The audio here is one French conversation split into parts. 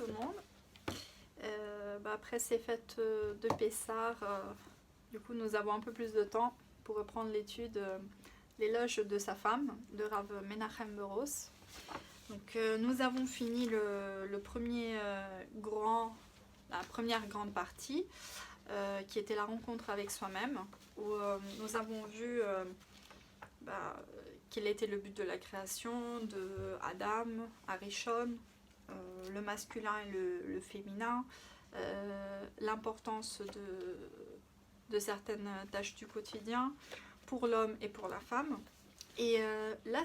tout le monde. Après ces fêtes de Pessah, du coup nous avons un peu plus de temps pour reprendre l'étude l'éloge de sa femme, de Rav Menachem Beros. Donc nous avons fini la première grande partie, qui était la rencontre avec soi-même, où nous avons vu quel était le but de la création, de Adam, Arishon, le masculin et le féminin, l'importance de certaines tâches du quotidien pour l'homme et pour la femme. Et là,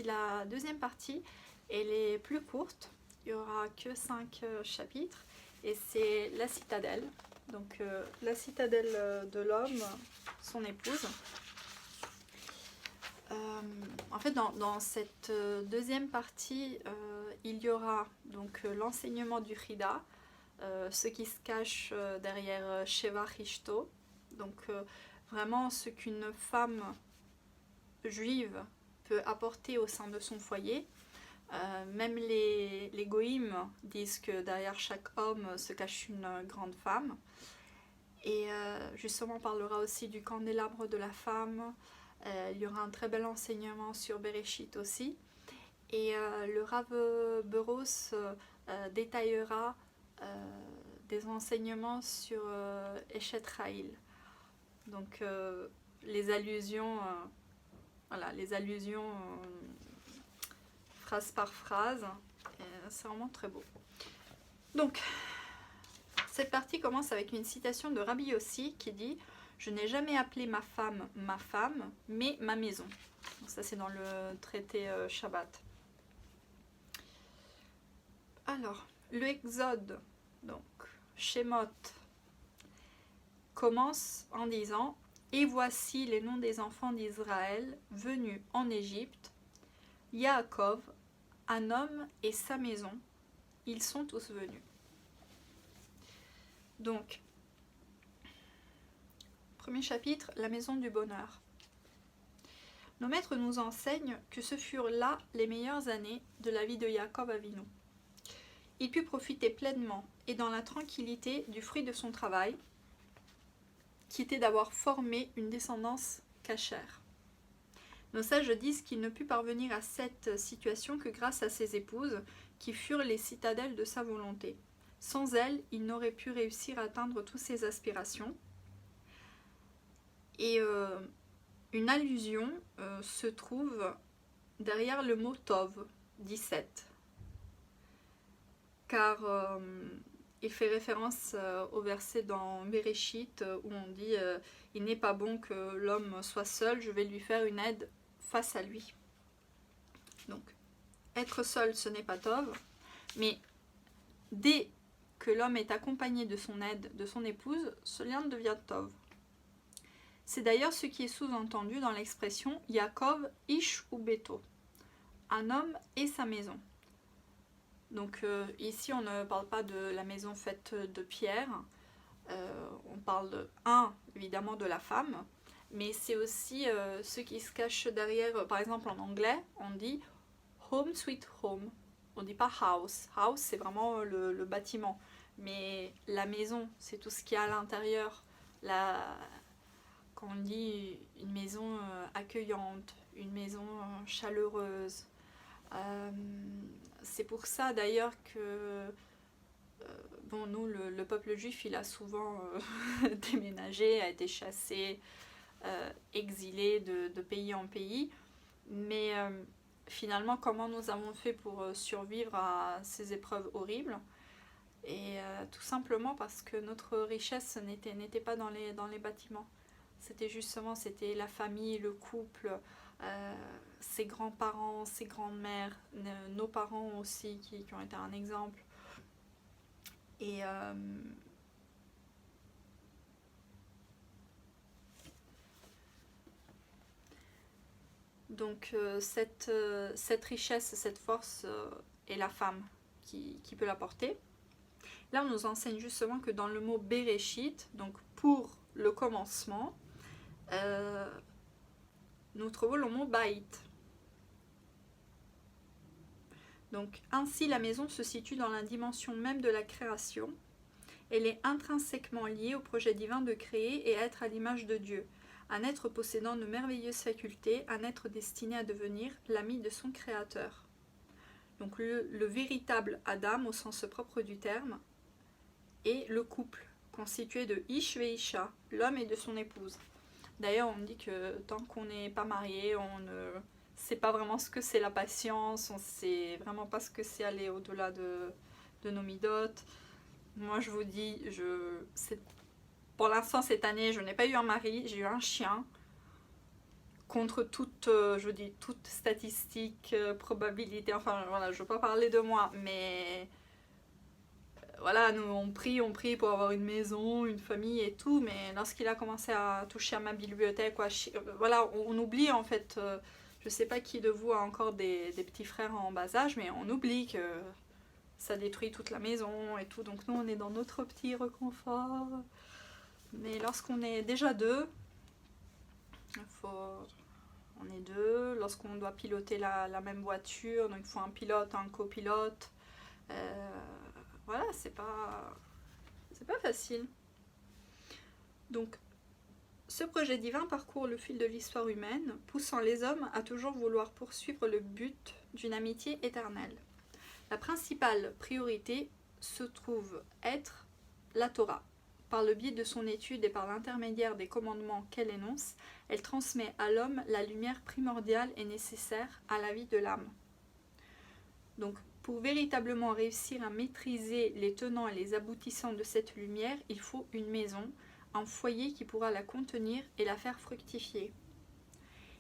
la deuxième partie, elle est plus courte. Il n'y aura que 5 chapitres. Et c'est la citadelle. Donc la citadelle de l'homme, son épouse. En fait, dans cette deuxième partie, il y aura donc l'enseignement du Chida, ce qui se cache derrière Sheva Ishto, donc vraiment ce qu'une femme juive peut apporter au sein de son foyer. Même les goïms disent que derrière chaque homme se cache une grande femme. Et justement, on parlera aussi du candélabre de la femme. Il y aura un très bel enseignement sur Bereshit aussi. Et le Rav Beros détaillera des enseignements sur Eshet Raïl. Donc les allusions, phrase par phrase, c'est vraiment très beau. Donc, cette partie commence avec une citation de Rabbi Yossi qui dit « Je n'ai jamais appelé ma femme, mais ma maison ». Ça, c'est dans le traité Shabbat. Alors, le Exode, donc Shemot, commence en disant « Et voici les noms des enfants d'Israël venus en Égypte, Yaakov, un homme et sa maison, ils sont tous venus. » Donc, premier chapitre, la maison du bonheur. Nos maîtres nous enseignent que ce furent là les meilleures années de la vie de Yaakov Avinu. Il put profiter pleinement et dans la tranquillité du fruit de son travail, qui était d'avoir formé une descendance cachère. Nos sages disent qu'il ne put parvenir à cette situation que grâce à ses épouses, qui furent les citadelles de sa volonté. Sans elles, il n'aurait pu réussir à atteindre toutes ses aspirations. Et une allusion se trouve derrière le mot Tov, 17. Car il fait référence au verset dans Bereshit où on dit « Il n'est pas bon que l'homme soit seul, je vais lui faire une aide face à lui. » Donc, être seul, ce n'est pas Tov, mais dès que l'homme est accompagné de son aide, de son épouse, ce lien devient Tov. C'est d'ailleurs ce qui est sous-entendu dans l'expression « Yaakov ish u beto », un homme et sa maison. Donc ici, on ne parle pas de la maison faite de pierre, on parle évidemment de la femme, mais c'est aussi ce qui se cache derrière. Par exemple, en anglais, on dit « home sweet home », on ne dit pas « house ». « House », c'est vraiment le bâtiment, mais la maison, c'est tout ce qu'il y a à l'intérieur. Quand on dit une maison accueillante, une maison chaleureuse. C'est pour ça d'ailleurs que nous, le peuple juif, il a souvent déménagé, a été chassé, exilé de pays en pays. Mais finalement, comment nous avons fait pour survivre à ces épreuves horribles? Et tout simplement parce que notre richesse n'était pas dans les bâtiments. C'était la famille, le couple, ses grands-parents, ses grandes-mères, nos parents aussi qui ont été un exemple. Et donc cette richesse, cette force est la femme qui peut l'apporter. Là, on nous enseigne justement que dans le mot Bereshit, donc pour le commencement, nous trouvons le mot Baït. Donc ainsi la maison se situe dans la dimension même de la création. Elle est intrinsèquement liée au projet divin de créer et être à l'image de Dieu, un être possédant de merveilleuses facultés, un être destiné à devenir l'ami de son créateur. Donc le véritable Adam au sens propre du terme est le couple, constitué de Ish ve Isha, l'homme et de son épouse. D'ailleurs on dit que tant qu'on n'est pas marié, on ne sait pas vraiment ce que c'est la patience, on ne sait vraiment pas ce que c'est aller au-delà de nos midotes. Moi je vous dis, pour l'instant cette année je n'ai pas eu un mari, j'ai eu un chien. Contre toute, toute statistique, probabilité, enfin voilà, je ne veux pas parler de moi, mais voilà, nous on prie pour avoir une maison, une famille et tout, mais lorsqu'il a commencé à toucher à ma bibliothèque, voilà, on oublie en fait, je sais pas qui de vous a encore des petits frères en bas âge, mais on oublie que ça détruit toute la maison et tout, donc nous on est dans notre petit reconfort. Mais lorsqu'on est déjà deux, on est deux, lorsqu'on doit piloter la même voiture, donc il faut un pilote, un copilote. Voilà, c'est pas facile. Donc, ce projet divin parcourt le fil de l'histoire humaine, poussant les hommes à toujours vouloir poursuivre le but d'une amitié éternelle. La principale priorité se trouve être la Torah. Par le biais de son étude et par l'intermédiaire des commandements qu'elle énonce, elle transmet à l'homme la lumière primordiale et nécessaire à la vie de l'âme. Donc, pour véritablement réussir à maîtriser les tenants et les aboutissants de cette lumière, il faut une maison, un foyer qui pourra la contenir et la faire fructifier.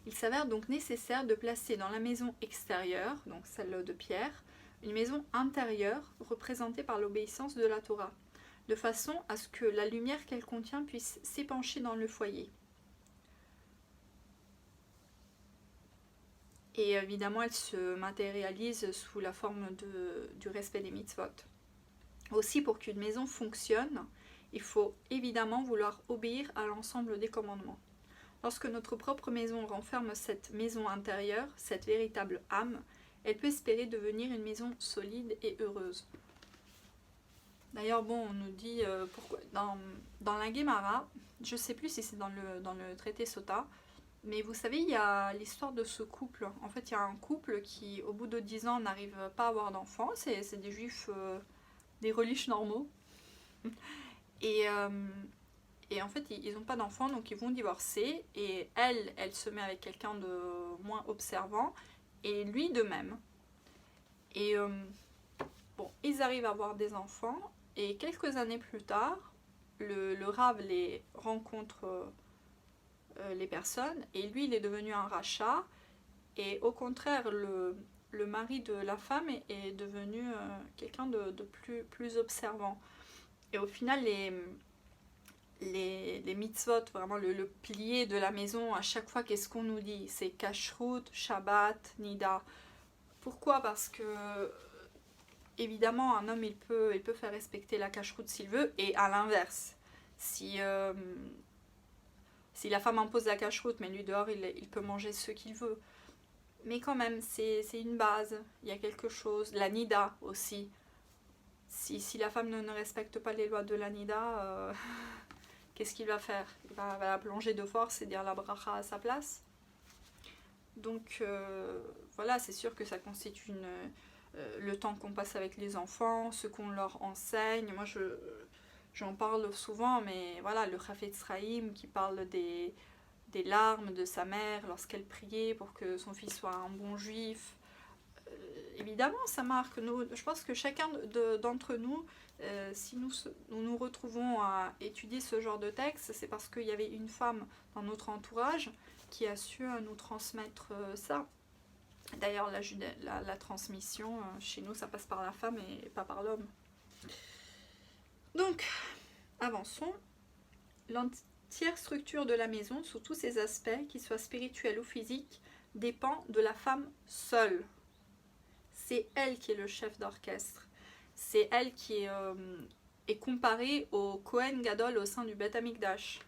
Il s'avère donc nécessaire de placer dans la maison extérieure, donc celle de pierre, une maison intérieure représentée par l'obéissance de la Torah, de façon à ce que la lumière qu'elle contient puisse s'épancher dans le foyer. Et évidemment, elle se matérialise sous la forme du respect des mitzvot. Aussi, pour qu'une maison fonctionne, il faut évidemment vouloir obéir à l'ensemble des commandements. Lorsque notre propre maison renferme cette maison intérieure, cette véritable âme, elle peut espérer devenir une maison solide et heureuse. D'ailleurs, bon, on nous dit pourquoi dans la Guémara, je ne sais plus si c'est dans le traité Sota, mais vous savez, il y a l'histoire de ce couple. En fait, il y a un couple qui, au bout de 10 ans, n'arrive pas à avoir d'enfants. C'est des juifs, des religieux normaux. Et en fait, ils n'ont pas d'enfants, donc ils vont divorcer. Et elle se met avec quelqu'un de moins observant, et lui de même. Et bon, ils arrivent à avoir des enfants, et quelques années plus tard, le Rav les rencontre les personnes, et lui il est devenu un rachat, et au contraire le mari de la femme est devenu quelqu'un de plus observant. Et au final les mitzvot, vraiment le pilier de la maison, à chaque fois qu'est-ce qu'on nous dit, c'est kashrut, shabbat, nida. Pourquoi? Parce que évidemment un homme il peut faire respecter la kashrut s'il veut, et à l'inverse, si la femme impose la cacheroute, mais lui dehors, il peut manger ce qu'il veut. Mais quand même, c'est une base. Il y a quelque chose. La nida aussi. Si la femme ne respecte pas les lois de la nida, qu'est-ce qu'il va faire? Il va la plonger de force et dire la bracha à sa place. Donc voilà, c'est sûr que ça constitue le temps qu'on passe avec les enfants, ce qu'on leur enseigne. Moi, j'en parle souvent, mais voilà, le Chafetz Chaim qui parle des larmes de sa mère lorsqu'elle priait pour que son fils soit un bon juif. Évidemment, ça marque. Je pense que chacun d'entre nous, si nous retrouvons à étudier ce genre de texte, c'est parce qu'il y avait une femme dans notre entourage qui a su nous transmettre ça. D'ailleurs, la transmission, chez nous, ça passe par la femme et pas par l'homme. Donc, avançons. L'entière structure de la maison, sous tous ses aspects, qu'ils soient spirituels ou physiques, dépend de la femme seule. C'est elle qui est le chef d'orchestre. C'est elle qui est comparée au Kohen Gadol au sein du Beth Amikdash.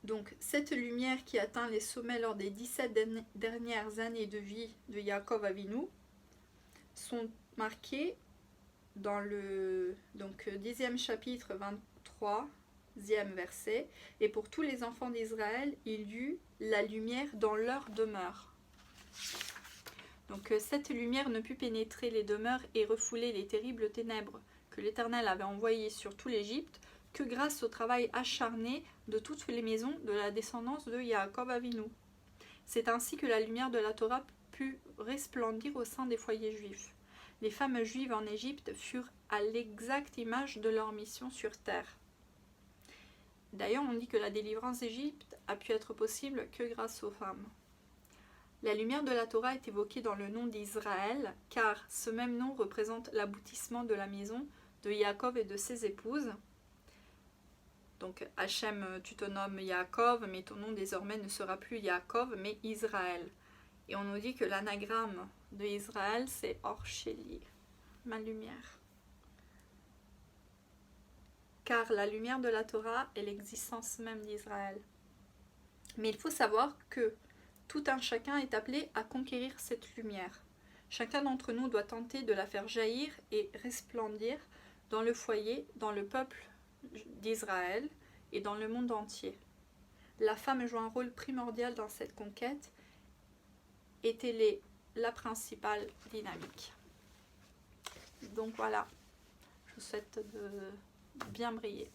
Donc cette lumière qui atteint les sommets lors des 17 dernières années de vie de Yaakov Avinu sont marquées dans le 10e chapitre 23e verset. Et pour tous les enfants d'Israël, il y eut la lumière dans leur demeure. Donc cette lumière ne put pénétrer les demeures et refouler les terribles ténèbres que l'Éternel avait envoyées sur tout l'Égypte que grâce au travail acharné de toutes les maisons de la descendance de Yaakov Avinu. C'est ainsi que la lumière de la Torah put resplendir au sein des foyers juifs. Les femmes juives en Égypte furent à l'exacte image de leur mission sur terre. D'ailleurs, on dit que la délivrance d'Égypte a pu être possible que grâce aux femmes. La lumière de la Torah est évoquée dans le nom d'Israël, car ce même nom représente l'aboutissement de la maison de Yaakov et de ses épouses. Donc Hachem, tu te nommes Yaakov, mais ton nom désormais ne sera plus Yaakov, mais Israël. Et on nous dit que l'anagramme de Israël, c'est Or-Sheli, ma lumière. Car la lumière de la Torah est l'existence même d'Israël. Mais il faut savoir que tout un chacun est appelé à conquérir cette lumière. Chacun d'entre nous doit tenter de la faire jaillir et resplendir dans le foyer, dans le peuple d'Israël et dans le monde entier. La femme joue un rôle primordial dans cette conquête et elle est la principale dynamique. Donc voilà, je vous souhaite de bien briller.